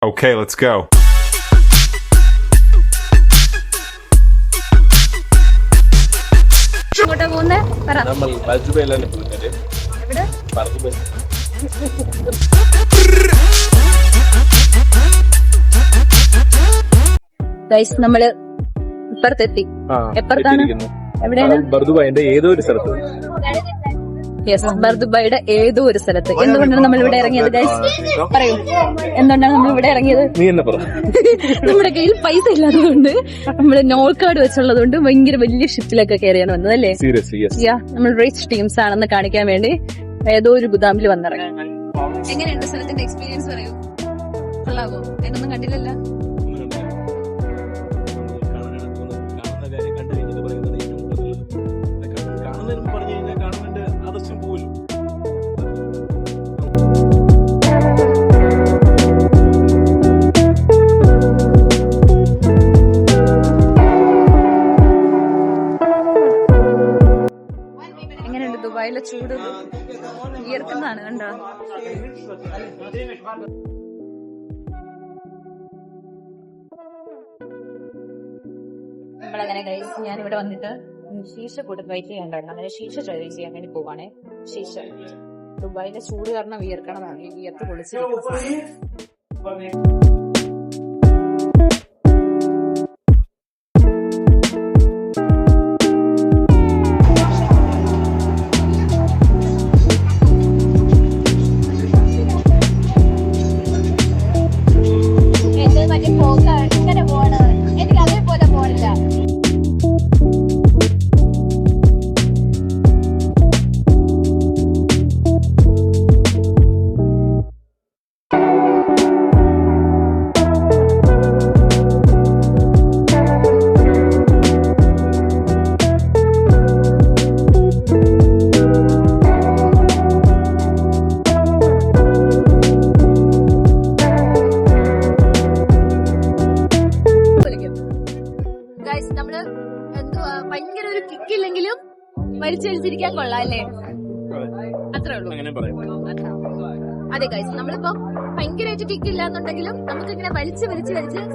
Okay, let's go. നമ്മൾ ബർദുബയിലാണ് പോകുന്നത്. എവിടെ? ബർദുബൈ. ഗൈസ് നമ്മള് ഇപ്പുറത്തെത്തി. എപ്പുറത്താണ്? എവിടെയാണ്? ബർദുബൈന്റെ ഏതോ ഒരു സ്ഥലത്ത്. യെസ്, ബർദുബൈയുടെ ഏതോ ഒരു സ്ഥലത്ത്. എന്തുകൊണ്ടാണ് നമ്മൾ ഇവിടെ ഇറങ്ങിയത് ഗൈസ്? പറയൂ, എന്തുകൊണ്ടാണ് നമ്മൾ ഇവിടെ ഇറങ്ങിയത്? നീ എന്നെ പറ. നമ്മുടെ കയ്യിൽ പൈസ ഇല്ലാത്തതുകൊണ്ട് നമ്മള് നോൾ കാർഡ് വെച്ചുള്ളതുകൊണ്ട് ഭയങ്കര വലിയ ഷിപ്പിലൊക്കെ കയറിയാണ് വന്നത് അല്ലേ? Seriously yes. നമ്മൾ റിച്ച് ടീംസ് ആണെന്ന് കാണിക്കാൻ വേണ്ടി ഏതോ ഒരു ഗുദാമിൽ വന്നിറങ്ങി. എങ്ങനെയുണ്ട് സ്ഥലത്തിന്റെ എക്സ്പീരിയൻസ്? പറയൂ. കൊള്ളാവോ? എന്നൊന്നും കണ്ടില്ലല്ലോ. എങ്ങനെയുണ്ട് ദുബായിലെ ചൂട്? വിയർക്കുന്നതാണ് കണ്ടോ? നമ്മളങ്ങനെ ഗൈസ്, ഞാനിവിടെ വന്നിട്ട് ശീശ കൂടെ ട്രൈ ചെയ്യാണ്ടായിരുന്നു. അങ്ങനെ ശീശ ട്രൈ ചെയ്യാൻ വേണ്ടി പോവാണേ. ശീശ ദുബായിലെ ചൂട് കാരണം വിയർക്കണതാണ്. ഈ വിയർത്ത് പൊളിച്ച് എനിക്ക് അതേപോലെ പോണില്ല. നമ്മള് എന്തുവാ ഭയങ്കര ഒരു കിക്കില്ലെങ്കിലും വലിച്ചരിച്ചിരിക്കാൻ കൊള്ളാം അല്ലേ? അത്രേ ഉള്ളൂ. അതെ ഗൈസ്, നമ്മളിപ്പോ ഭയങ്കരമായിട്ട് കിക്കില്ല എന്നുണ്ടെങ്കിലും നമുക്ക് ഇങ്ങനെ വലിച്ച്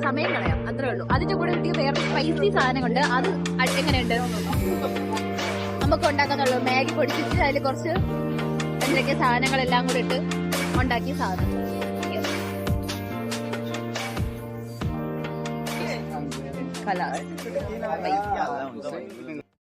സമയം കളയാം. അത്രേ ഉള്ളൂ. അതിന്റെ കൂടെ കിട്ടിയ വേറെ സ്പൈസി സാധനം കൊണ്ട് അത് എങ്ങനെയുണ്ട് നമുക്ക് ഉണ്ടാക്കാന്നുള്ളൂ. മാഗി പൊടിച്ചിട്ട് അതിൽ കുറച്ച് എന്തൊക്കെ സാധനങ്ങളെല്ലാം കൂടെ ഇട്ട് ഉണ്ടാക്കിയ സാധനം. കലാസ്